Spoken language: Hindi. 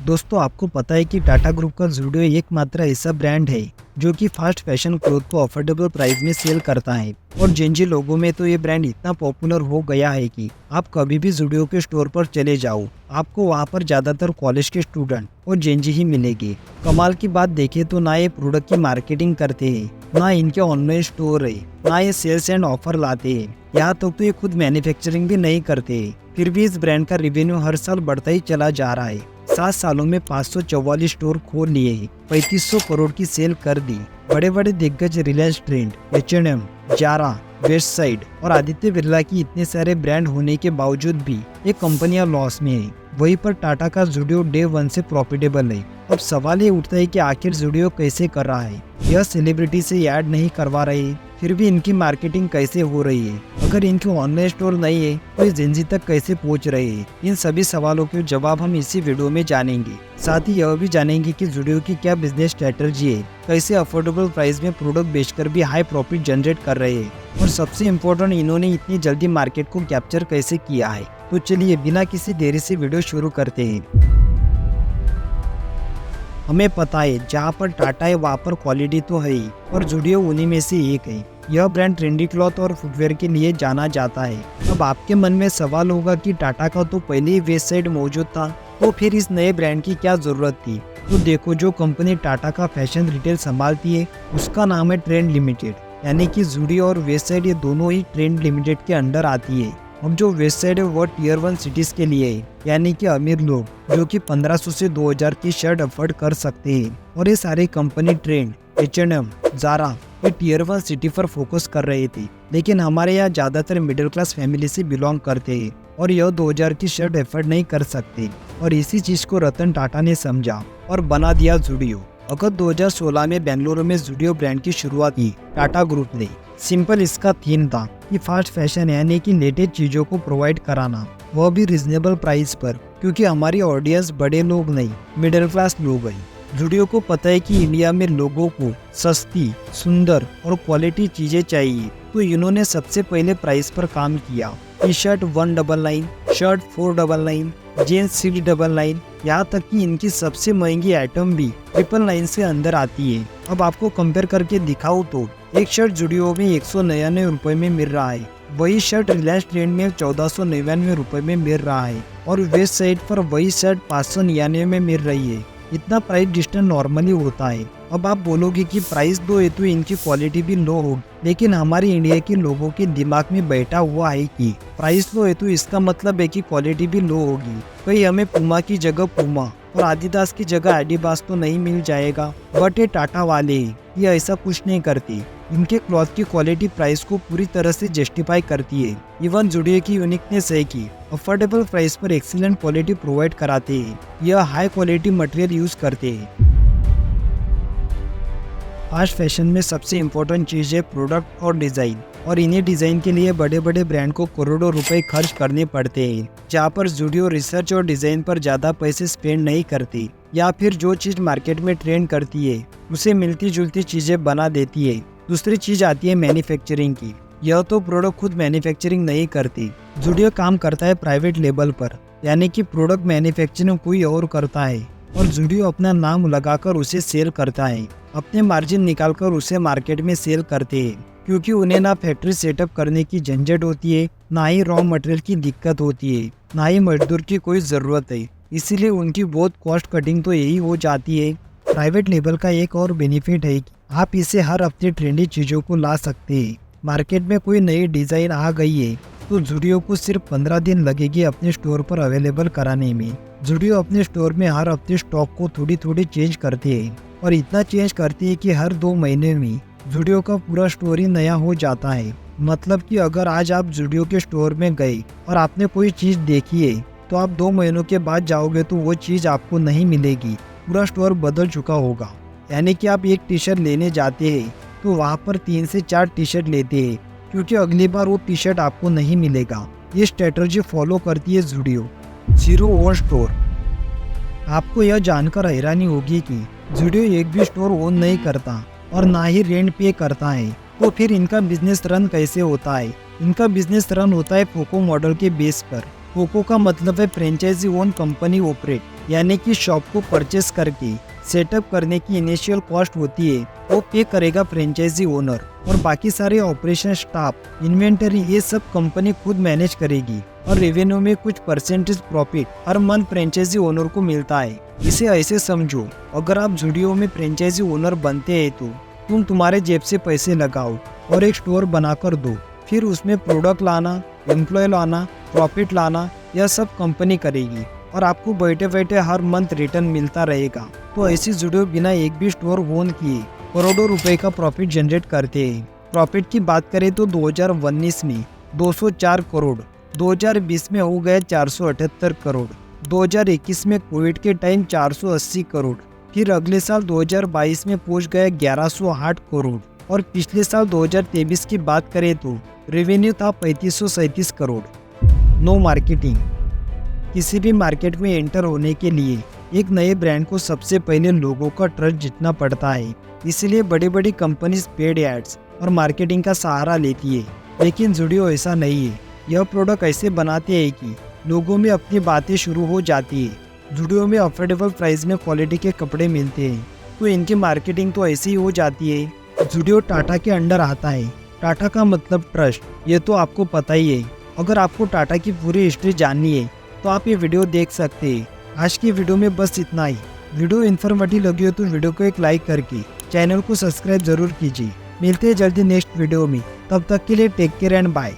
दोस्तों आपको पता है कि टाटा ग्रुप का ज़ुडियो एकमात्र ऐसा ब्रांड है जो कि फास्ट फैशन क्लोथ को अफोर्डेबल प्राइस में सेल करता है। और जेनजी लोगों में तो ये ब्रांड इतना पॉपुलर हो गया है कि आप कभी भी ज़ुडियो के स्टोर पर चले जाओ, आपको वहाँ पर ज्यादातर कॉलेज के स्टूडेंट और जेनजी ही मिलेंगे। कमाल की बात देखें तो ना ये प्रोडक्ट की मार्केटिंग करते हैं, ना इनके ऑनलाइन स्टोर है, ना ये सेल्स एंड ऑफर लाते हैं, यहाँ तक तो ये खुद मैन्युफैक्चरिंग भी नहीं करते हैं। फिर भी इस ब्रांड का रेवेन्यू हर साल बढ़ता ही चला जा रहा है। 7 सालों में 544 स्टोर खोल लिए, 3500 करोड़ की सेल कर दी। बड़े बड़े दिग्गज Reliance trend, H&M, Zara, Westside और आदित्य बिरला की इतने सारे ब्रांड होने के बावजूद भी ये कंपनियां लॉस में है। वहीं पर टाटा का ज़ुडियो डे 1 से प्रॉफिटेबल है। अब सवाल ये उठता है कि आखिर ज़ुडियो कैसे कर रहा है? यह सेलिब्रिटी से ऐड नहीं करवा रहे, फिर भी इनकी मार्केटिंग कैसे हो रही है? अगर इनके ऑनलाइन स्टोर नहीं है तो ये जेनजी तक कैसे पहुंच रहे हैं? इन सभी सवालों के जवाब हम इसी वीडियो में जानेंगे। साथ ही यह भी जानेंगे कि ज़ुडियो की क्या बिजनेस स्ट्रेटजी है, कैसे अफोर्डेबल प्राइस में प्रोडक्ट बेचकर भी हाई प्रॉफिट जनरेट कर रहे हैं, और सबसे इम्पोर्टेंट इन्होंने इतनी जल्दी मार्केट को कैप्चर कैसे किया है। तो चलिए बिना किसी देरी से वीडियो शुरू करते हैं। हमें पता है जहाँ पर टाटा है वहाँ पर क्वालिटी तो है ही, और ज़ुडियो उन्हीं में से एक है। यह ब्रांड ट्रेंडी क्लॉथ और फुटवेयर के लिए जाना जाता है। अब आपके मन में सवाल होगा कि टाटा का तो पहले ही वेस्ट साइड मौजूद था, तो फिर इस नए ब्रांड की क्या जरूरत थी? तो देखो, जो कंपनी टाटा का फैशन रिटेल संभालती है उसका नाम है ट्रेंड लिमिटेड, यानी कि ज़ुडियो और वेस्ट साइड ये दोनों ही ट्रेंड लिमिटेड के अंडर आती है। अब जो वेस्ट साइड है वो टियर 1 सिटीज के लिए है, यानी कि अमीर लोग जो कि 1500 से 2000 की शर्ट अफोर्ड कर सकते हैं। और ये सारी कंपनी ट्रेंड, H&M, जारा ये टियर 1 सिटी पर फोकस कर रहे थे, लेकिन हमारे यहाँ ज्यादातर मिडिल क्लास फैमिली से बिलोंग करते हैं और यह 2000 की शर्ट अफोर्ड नहीं कर सकते। और इसी चीज को रतन टाटा ने समझा और बना दिया ज़ुडियो। अगस्त 2016 में बेंगलुरु में ज़ुडियो ब्रांड की शुरुआत की टाटा ग्रुप ने। सिंपल इसका थीम था कि फास्ट फैशन यानी कि लेटेस्ट चीजों को प्रोवाइड कराना, वह भी रिजनेबल प्राइस पर, क्योंकि हमारी ऑडियंस बड़े लोग नहीं मिडिल क्लास लोग हैं। ज़ुडियो को पता है कि इंडिया में लोगों को सस्ती, सुंदर और क्वालिटी चीजें चाहिए, तो इन्होंने सबसे पहले प्राइस पर काम किया। टी शर्ट 199, शर्ट 499, जीन्स 699, यहाँ तक कि इनकी सबसे महंगी आइटम भी 999 से अंदर आती है। अब आपको कंपेयर करके दिखाऊं तो एक शर्ट ज़ुडियो में 199 रुपए में मिल रहा है, वही शर्ट रिलायंस ट्रेंड में 1499 रुपए में मिल रहा है, और वेस्ट साइड पर वही शर्ट 599 में मिल रही है। इतना प्राइस डिस्टेंस नॉर्मली होता है। अब आप बोलोगे कि प्राइस लो है तो इनकी क्वालिटी भी लो होगी, लेकिन हमारे इंडिया के लोगों के दिमाग में बैठा हुआ है कि प्राइस लो है तो इसका मतलब है कि क्वालिटी भी लो होगी। कहीं हमें पुमा की जगह पुमा और आदिदास की जगह एडिडास तो नहीं मिल जाएगा? बट ये टाटा वाले ये ऐसा कुछ नहीं करते। इनके क्लॉथ की क्वालिटी प्राइस को पूरी तरह से जस्टिफाई करती है। इवन ज़ुडियो की यूनिकनेस है कि अफोर्डेबल प्राइस पर एक्सीलेंट क्वालिटी प्रोवाइड कराते हैं। यह हाई क्वालिटी मटेरियल यूज करते हैं। फास्ट फैशन में सबसे इम्पोर्टेंट चीज है प्रोडक्ट और डिजाइन, और इन्हीं डिजाइन के लिए बड़े बड़े ब्रांड को करोड़ों रुपए खर्च करने पड़ते हैं, जहाँ पर ज़ुडियो रिसर्च और डिजाइन पर ज्यादा पैसे स्पेंड नहीं करती, या फिर जो चीज मार्केट में ट्रेंड करती है उसे मिलती जुलती चीजें बना देती है। दूसरी चीज आती है मैन्युफैक्चरिंग की। यह तो प्रोडक्ट खुद मैन्युफैक्चरिंग नहीं करती। ज़ुडियो काम करता है प्राइवेट लेवल पर, यानी कि प्रोडक्ट मैन्युफैक्चरिंग कोई और करता है, और ज़ुडियो अपना नाम लगाकर उसे सेल करता है। अपने मार्जिन निकालकर उसे मार्केट में सेल करते हैं, क्योंकि उन्हें ना फैक्ट्री सेटअप करने की झंझट होती है, ना ही रॉ मटेरियल की दिक्कत होती है, ना ही मजदूर की कोई ज़रूरत है। इसीलिए उनकी बहुत कॉस्ट कटिंग तो यही हो जाती है। प्राइवेट लेवल का एक और बेनिफिट है कि आप इसे हर हफ्ते ट्रेंडी चीज़ों को ला सकते हैं। मार्केट में कोई नई डिज़ाइन आ गई है तो ज़ुडियो को सिर्फ 15 दिन लगेगी अपने स्टोर पर अवेलेबल कराने में। ज़ुडियो अपने स्टोर में हर हफ्ते स्टॉक को थोड़ी थोड़ी चेंज करते हैं, और इतना चेंज करती है कि हर 2 महीने में ज़ुडियो का पूरा स्टोर ही नया हो जाता है। मतलब कि अगर आज आप ज़ुडियो के स्टोर में गए और आपने कोई चीज़ देखी है, तो आप 2 महीनों के बाद जाओगे तो वो चीज़ आपको नहीं मिलेगी, पूरा स्टोर बदल चुका होगा। यानी कि आप एक टी शर्ट लेने जाते हैं तो वहाँ पर 3 से 4 टी शर्ट लेते हैं, क्योंकि अगली बार वो टी शर्ट आपको नहीं मिलेगा। ये स्ट्रेटजी फॉलो करती है ज़ुडियो। Zero own store. आपको यह जानकर हैरानी होगी कि ज़ुडियो एक भी स्टोर ओन नहीं करता और ना ही रेंट पे करता है। तो फिर इनका बिजनेस रन कैसे होता है? इनका बिजनेस रन होता है फोको मॉडल के बेस पर, कोको का मतलब है फ्रेंचाइजी ओन कंपनी ऑपरेट, यानी कि शॉप को परचेस करके सेटअप करने की इनिशियल कॉस्ट होती है वो पे करेगा फ्रेंचाइजी ओनर, और बाकी सारे ऑपरेशन, स्टाफ, इन्वेंटरी ये सब कंपनी खुद मैनेज करेगी, और रेवेन्यू में कुछ परसेंटेज प्रॉफिट हर मंथ फ्रेंचाइजी ओनर को मिलता है। इसे ऐसे समझो, अगर आप जुडियो में फ्रेंचाइजी ओनर बनते हैं तो तुम तुम्हारे जेब से पैसे लगाओ और एक स्टोर बनाकर दो, फिर उसमें प्रोडक्ट लाना, एम्प्लॉय लाना, प्रॉफिट लाना, यह सब कंपनी करेगी और आपको बैठे बैठे हर मंथ रिटर्न मिलता रहेगा। तो ऐसी जुडियो बिना एक भी स्टोर ओन किए करोड़ों रुपए का प्रॉफिट जनरेट करते हैं। प्रॉफिट की बात करें तो 2019 में 204 करोड़, 2020 में हो गया 478 करोड़, 2021 में कोविड के टाइम 480 करोड़, फिर अगले साल 2022 में पहुंच गया 1108 करोड़, और पिछले साल 2023 की बात करें तो रेवेन्यू था 3537 करोड़। No marketing. किसी भी मार्केट में एंटर होने के लिए एक नए ब्रांड को सबसे पहले लोगों का ट्रस्ट जीतना पड़ता है, इसलिए बड़ी बड़ी कंपनीज पेड एड्स और मार्केटिंग का सहारा लेती है। लेकिन जुडियो ऐसा नहीं है। यह प्रोडक्ट ऐसे बनाते हैं कि लोगों में अपनी बातें शुरू हो जाती है। जुडियो में अफोर्डेबल प्राइस में क्वालिटी के कपड़े मिलते हैं, तो इनकी मार्केटिंग तो ऐसी ही हो जाती है। जुडियो टाटा के अंडर आता है। टाटा का मतलब ट्रस्ट, ये तो आपको पता ही है। अगर आपको टाटा की पूरी हिस्ट्री जाननी है तो आप ये वीडियो देख सकते हैं। आज की वीडियो में बस इतना ही। वीडियो इन्फॉर्मेटिव लगी हो तो वीडियो को एक लाइक करके चैनल को सब्सक्राइब जरूर कीजिए। मिलते हैं जल्दी नेक्स्ट वीडियो में, तब तक के लिए टेक केयर एंड बाय।